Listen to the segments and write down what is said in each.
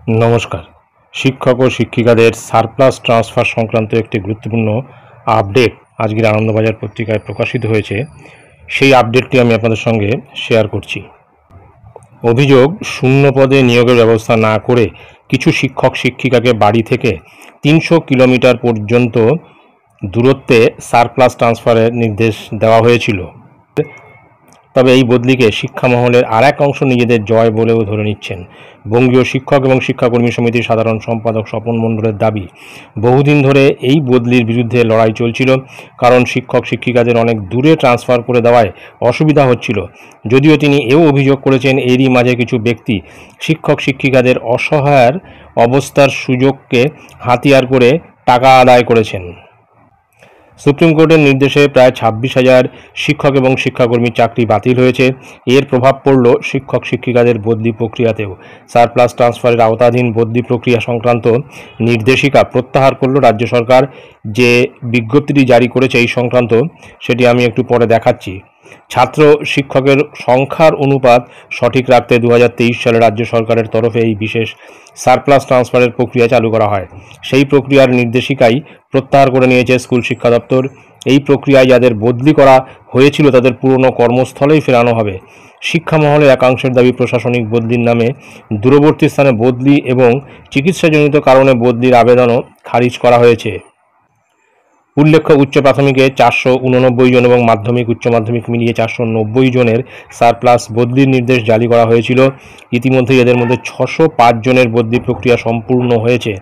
নমস্কার। শিক্ষক ও শিক্ষিকাদের সারপ্লাস ট্রান্সফার সংক্রান্ত একটি গুরুত্বপূর্ণ আপডেট আজকের আনন্দবাজার পত্রিকায় প্রকাশিত হয়েছে। সেই আপডেটটি আমি আপনাদের সঙ্গে শেয়ার করছি। অভিযোগ, শূন্য পদে নিয়োগের ব্যবস্থা না করে কিছু শিক্ষক শিক্ষিকাকে বাড়ি থেকে 300 কিলোমিটার পর্যন্ত দূরত্বে সারপ্লাস ট্রান্সফারের নির্দেশ দেওয়া হয়েছিল। তবে এই বদলিকে শিক্ষা মহলের আর এক অংশ নিজেদের জয় বলেও ধরে নিচ্ছেন। বঙ্গীয় শিক্ষক এবং শিক্ষাকর্মী সমিতির সাধারণ সম্পাদক স্বপন মণ্ডলের দাবি, বহুদিন ধরে এই বদলির বিরুদ্ধে লড়াই চলছিল, কারণ শিক্ষক শিক্ষিকাদের অনেক দূরে ট্রান্সফার করে দেওয়ায় অসুবিধা হচ্ছিল। যদিও তিনি এও অভিযোগ করেছেন, এরই মাঝে কিছু ব্যক্তি শিক্ষক শিক্ষিকাদের অসহায়ের অবস্থার সুযোগকে হাতিয়ার করে টাকা আদায় করেছেন। সুপ্রিম কোর্টের নির্দেশে প্রায় 26,000 শিক্ষক এবং শিক্ষাকর্মীর চাকরি বাতিল হয়েছে। এর প্রভাব পড়ল শিক্ষক শিক্ষিকাদের বদলি প্রক্রিয়াতেও। সারপ্লাস ট্রান্সফারের আওতাধীন বদলি প্রক্রিয়া সংক্রান্ত নির্দেশিকা প্রত্যাহার করল রাজ্য সরকার। যে বিজ্ঞপ্তিটি জারি করেছে এই সংক্রান্ত, সেটি আমি একটু পরে দেখাচ্ছি। ছাত্র শিক্ষকের সংখ্যার অনুপাত সঠিক রাখতে 2023 সালে রাজ্য সরকারের তরফে এই বিশেষ সারপ্লাস ট্রান্সফারের প্রক্রিয়া চালু করা হয়। সেই প্রক্রিয়ার নির্দেশিকাই প্রত্যাহার করে নিয়েছে স্কুল শিক্ষা দপ্তর। এই প্রক্রিয়ায় যাদের বদলি করা হয়েছিল তাদের পুরনো কর্মস্থলেই ফেরানো হবে। শিক্ষা মহলের একাংশের দাবি, প্রশাসনিক বদলির নামে দূরবর্তী স্থানে বদলি এবং চিকিৎসাজনিত কারণে বদলির আবেদনও খারিজ করা হয়েছে। উল্লেখ্য, উচ্চ প্রাথমিকে 489 জন এবং মাধ্যমিক উচ্চ মাধ্যমিক মিলিয়ে 490 জনের সারপ্লাস বদলির নির্দেশ জারি করা হয়েছিল। ইতিমধ্যে এদের মধ্যে 605 জনের বদলি প্রক্রিয়া সম্পূর্ণ হয়েছে।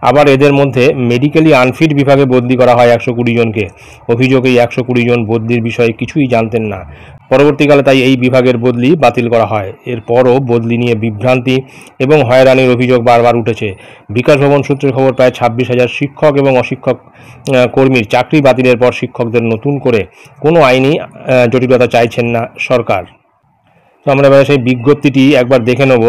আবার এদের মধ্যে মেডিকেলি আনফিট বিভাগে বদলি করা হয় 120 জনকে। অভিযোগ, এই 120 জন বদলির বিষয়ে কিছুই জানতেন না। পরবর্তীকালে তাই এই বিভাগের বদলি বাতিল করা হয়। এরপরও বদলি নিয়ে বিভ্রান্তি এবং হয়রানির অভিযোগ বারবার উঠেছে। বিকাশ ভবন সূত্রের খবর, প্রায় 26,000 শিক্ষক এবং অশিক্ষক কর্মীর চাকরি বাতিলের পর শিক্ষকদের নতুন করে কোনো আইনি জটিলতা চাইছেন না সরকার। তো আমরা এবার সেই বিজ্ঞপ্তিটি একবার দেখে নেব।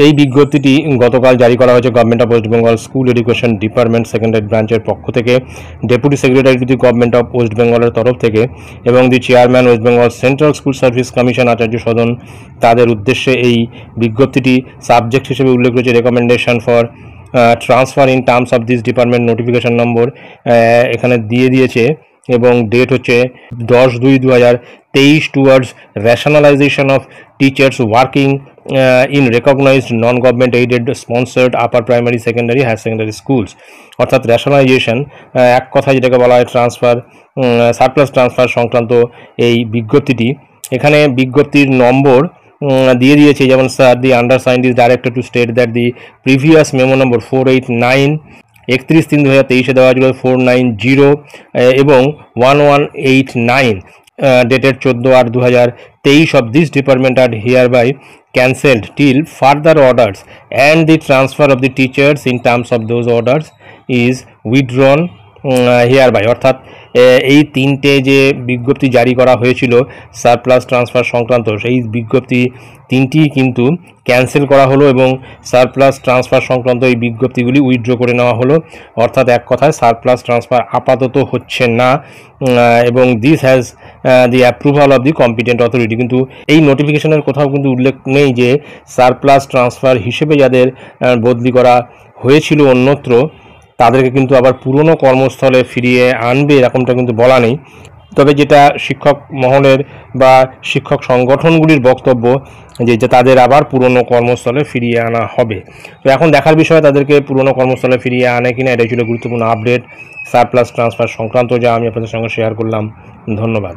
এই বিজ্ঞপ্তিটি গতকাল জারি করা হয়েছে government of West Bengal school education department secondary ব্রাঞ্চের পক্ষ থেকে, deputy secretary to the government of West বেঙ্গলের তরফ থেকে এবং the chairman West Bengal Central School Service Commission Acharya Sadan, তাদের উদ্দেশ্যে এই বিজ্ঞপ্তিটি সাবজেক্ট হিসেবে উল্লেখ রয়েছে recommendation for transfer in terms of this department, notification number এখানে দিয়ে দিয়েছে এবং ডেট হচ্ছে 10/2/2023 towards rationalisation of teachers working in recognised non government aided sponsored upper primary secondary higher secondary schools. অর্থাৎ রেশনালাইজেশন, এক কথা যেটাকে বলা হয় ট্রান্সফার, সারপ্লাস ট্রান্সফার সংক্রান্ত এই বিজ্ঞপ্তিটি। এখানে বিজ্ঞপ্তির নম্বর দিয়ে দিয়েছে, যেমন sir, the undersigned is directed to state that the previous memo number 489 31/3/2023 দেওয়া ছিল 490 এবং 1189 dated 14/8/2023 of this department are hereby cancelled till further orders, and the transfer of the teachers in terms of those orders is withdrawn hereby। অর্থাৎ এই তিনটে যে বিজ্ঞপ্তি জারি করা হয়েছিল সারপ্লাস ট্রান্সফার সংক্রান্ত, সেই বিজ্ঞপ্তি তিনটি কিন্তু ক্যান্সেল করা হলো এবং সারপ্লাস ট্রান্সফার সংক্রান্ত এই বিজ্ঞপ্তিগুলি উইথড্র করে নেওয়া হলো। অর্থাৎ এক কথায় সারপ্লাস ট্রান্সফার আপাতত হচ্ছে না এবং this has the approval of the competent authority. কিন্তু এই নোটিফিকেশনের কোথাও কিন্তু উল্লেখ নেই যে সারপ্লাস ট্রান্সফার হিসেবে যাদের বদলি করা হয়েছিল অন্যত্র, তাদেরকে কিন্তু আবার পুরনো কর্মস্থলে ফিরিয়ে আনবে, এরকমটা কিন্তু বলা নেই। তবে যেটা শিক্ষক মহলের বা শিক্ষক সংগঠনগুলির বক্তব্য যে তাদের আবার পুরনো কর্মস্থলে ফিরিয়ে আনা হবে। তো এখন দেখার বিষয় তাদেরকে পুরনো কর্মস্থলে ফিরিয়ে আনে কিনা। এটাই ছিল গুরুত্বপূর্ণ আপডেট সারপ্লাস ট্রান্সফার সংক্রান্ত, যা আমি আপনাদের সঙ্গে শেয়ার করলাম। ধন্যবাদ।